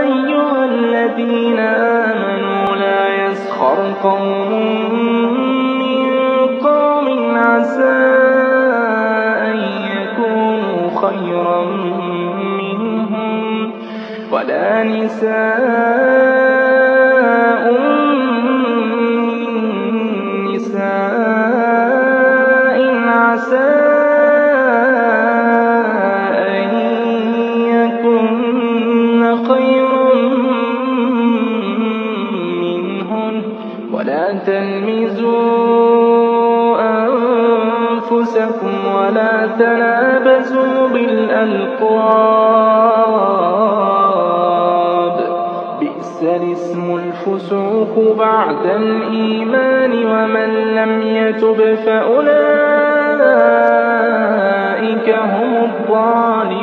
أيها الذين آمنوا لا يسخر قوم من قوم عسى أن يكونوا خيرا منهم ولا نساء من نساء عسى أن يكن خيرا منهن ولا تلمزوا أنفسكم ولا تنابزوا بالألقاب بئس الاسم الفسوق بعد الإيمان ومن لم يتب فأولئك هم الظالمون